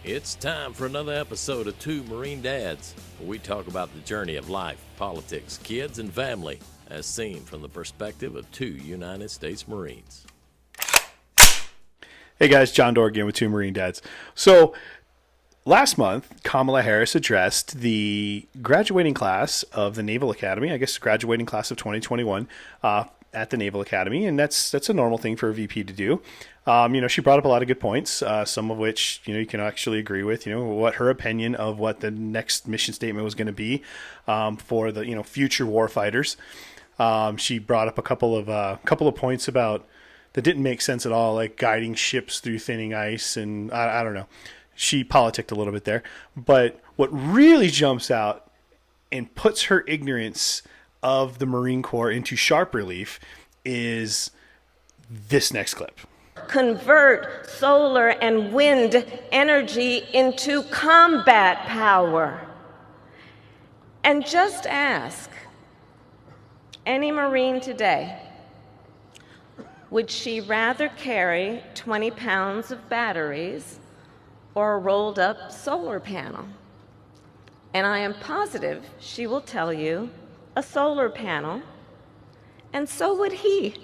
It's time for another episode of Two Marine Dads, where we talk about the journey of life, politics, kids, and family, as seen from the perspective of two United States Marines. Hey guys, John Doerr again with Two Marine Dads. So, last month, Kamala Harris addressed the graduating class of the Naval Academy, I guess the graduating class of 2021, at the Naval Academy, and that's a normal thing for a VP to do. She brought up a lot of good points, some of which, you can actually agree with, what her opinion of what the next mission statement was going to be for the, future warfighters. She brought up a couple of points about that didn't make sense at all, like guiding ships through thinning ice, and I don't know. She politicked a little bit there. But what really jumps out and puts her ignorance of the Marine Corps into sharp relief is this next clip. Convert solar and wind energy into combat power. And just ask any Marine today, would she rather carry 20 pounds of batteries or a rolled up solar panel? And I am positive she will tell you a solar panel, and so would he.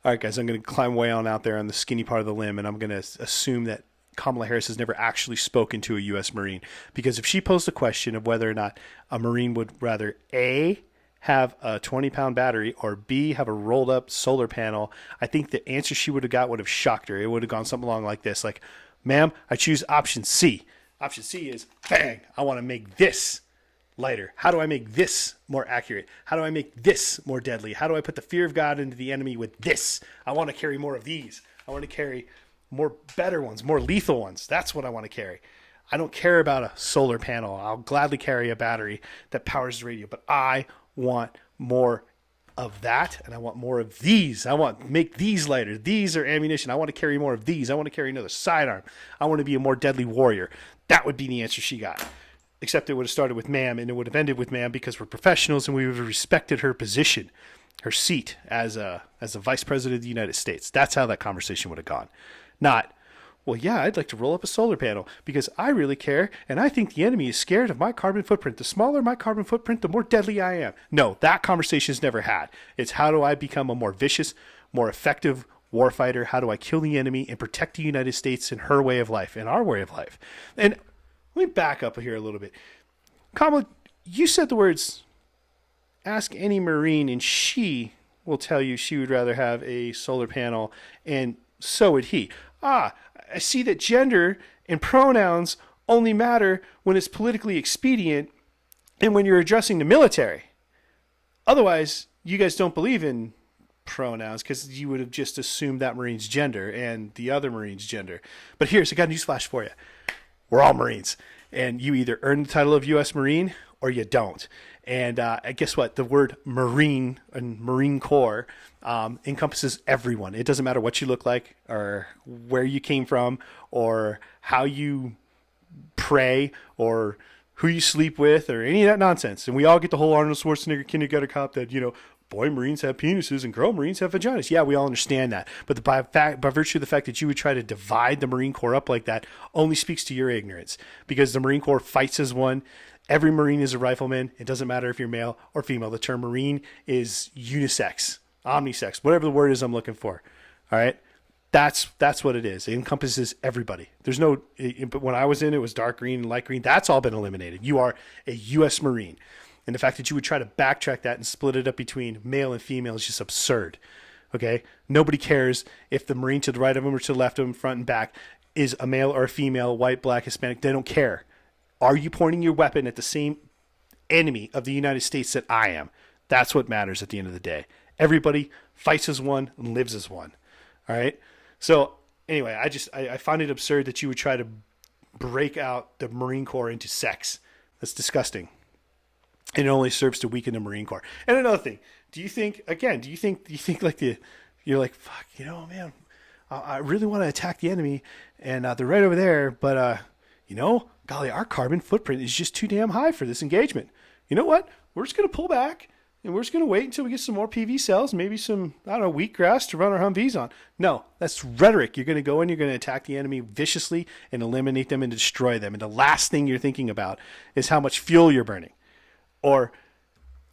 All right, guys, I'm going to climb way on out there on the skinny part of the limb, and I'm going to assume that Kamala Harris has never actually spoken to a U.S. Marine. Because if she posed the question of whether or not a Marine would rather A, have a 20-pound battery, or B, have a rolled-up solar panel, I think the answer she would have got would have shocked her. It would have gone something along like this, like, ma'am, I choose option C. Option C is, bang, I want to make this lighter. How do I make this more accurate? How do I make this more deadly? How do I put the fear of God into the enemy with this? I want to carry more of these. I want to carry more better ones, more lethal ones. That's what I want to carry. I don't care about a solar panel. I'll gladly carry a battery that powers the radio, but I want more of that, and I want more of these. I want to make these lighter. These are ammunition. I want to carry more of these. I want to carry another sidearm. I want to be a more deadly warrior. That would be the answer she got. Except it would have started with ma'am, and it would have ended with ma'am because we're professionals and we would have respected her position, her seat as a Vice President of the United States. That's how that conversation would have gone. Not, well, yeah, I'd like to roll up a solar panel because I really care, and I think the enemy is scared of my carbon footprint. The smaller my carbon footprint, the more deadly I am. No, that conversation is never had. It's how do I become a more vicious, more effective warfighter? How do I kill the enemy and protect the United States and her way of life and our way of life? And let me back up here a little bit. Kamala, you said the words, ask any Marine, and she will tell you she would rather have a solar panel, and so would he. I see that gender and pronouns only matter when it's politically expedient and when you're addressing the military. Otherwise, you guys don't believe in pronouns because you would have just assumed that Marine's gender and the other Marine's gender. But here's, I got a news flash for you. We're all Marines, and you either earn the title of U.S. Marine or you don't. And guess what? The word Marine and Marine Corps encompasses everyone. It doesn't matter what you look like or where you came from or how you pray or who you sleep with or any of that nonsense. And we all get the whole Arnold Schwarzenegger kindergarten cop that, boy Marines have penises and girl Marines have vaginas. Yeah, we all understand that. But by virtue of the fact that you would try to divide the Marine Corps up like that only speaks to your ignorance. Because the Marine Corps fights as one. Every Marine is a rifleman. It doesn't matter if you're male or female. The term Marine is unisex, omnisex, whatever the word is I'm looking for. All right? That's what it is. It encompasses everybody. There's no, but when I was in, it was dark green and light green. That's all been eliminated. You are a U.S. Marine. And the fact that you would try to backtrack that and split it up between male and female is just absurd. Okay? Nobody cares if the Marine to the right of them or to the left of them, front and back, is a male or a female, white, black, Hispanic. They don't care. Are you pointing your weapon at the same enemy of the United States that I am? That's what matters at the end of the day. Everybody fights as one and lives as one. All right? So, anyway, I find it absurd that you would try to break out the Marine Corps into sex. That's disgusting. And it only serves to weaken the Marine Corps. And another thing, do you think like you're like, fuck, man, I really want to attack the enemy and they're right over there, but golly, our carbon footprint is just too damn high for this engagement. You know what? We're just going to pull back. and we're just going to wait until we get some more PV cells, maybe some, I don't know, wheatgrass to run our Humvees on. No, that's rhetoric. You're going to go in, you're going to attack the enemy viciously and eliminate them and destroy them. And the last thing you're thinking about is how much fuel you're burning, or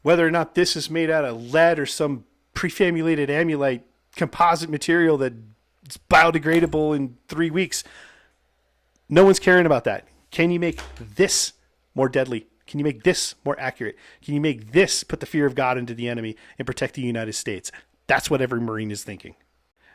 whether or not this is made out of lead or some prefamulated amulite composite material that's biodegradable in 3 weeks. No one's caring about that. Can you make this more deadly? Can you make this more accurate? Can you make this put the fear of God into the enemy and protect the United States? That's what every Marine is thinking.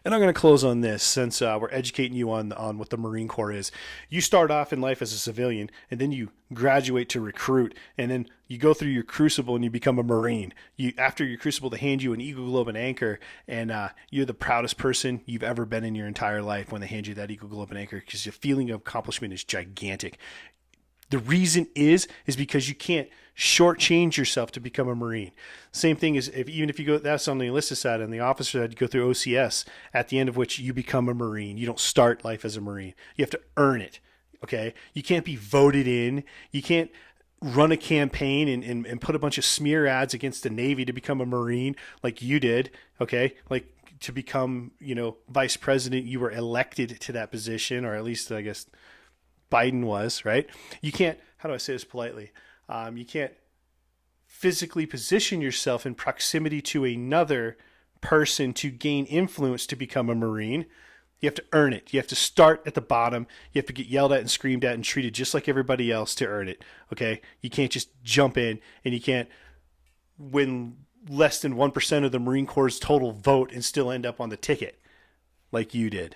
And I'm going to close on this, since we're educating you on what the Marine Corps is. You start off in life as a civilian, and then you graduate to recruit, and then you go through your crucible and you become a Marine. After your crucible, they hand you an Eagle Globe and Anchor, and you're the proudest person you've ever been in your entire life when they hand you that Eagle Globe and Anchor, because the feeling of accomplishment is gigantic. The reason is because you can't shortchange yourself to become a Marine. Same thing is even if you go, that's on the enlisted side, and the officer side, you go through OCS, at the end of which you become a Marine. You don't start life as a Marine. You have to earn it. Okay. You can't be voted in. You can't run a campaign and put a bunch of smear ads against the Navy to become a Marine like you did. Okay. Like to become, vice president, you were elected to that position, or at least I guess Biden was, right? You can't, how do I say this politely? You can't physically position yourself in proximity to another person to gain influence to become a Marine. You have to earn it. You have to start at the bottom. You have to get yelled at and screamed at and treated just like everybody else to earn it. Okay? You can't just jump in, and you can't win less than 1% of the Marine Corps' total vote and still end up on the ticket like you did.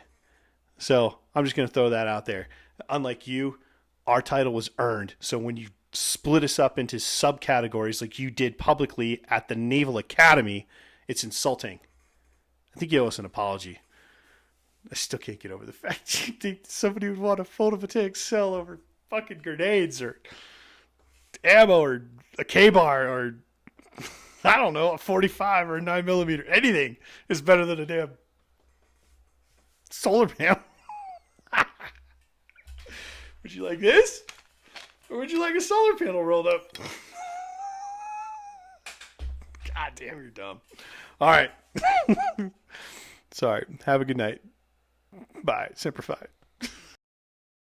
So I'm just going to throw that out there. Unlike you, our title was earned. So when you split us up into subcategories like you did publicly at the Naval Academy, it's insulting. I think you owe us an apology. I still can't get over the fact you think somebody would want a photovoltaic cell over fucking grenades or ammo or a K-bar or, I don't know, a 45 or a 9mm. Anything is better than a damn solar panel. Would you like this? Or would you like a solar panel rolled up? God damn, you're dumb. All right. Sorry. Have a good night. Bye. Semper Fi.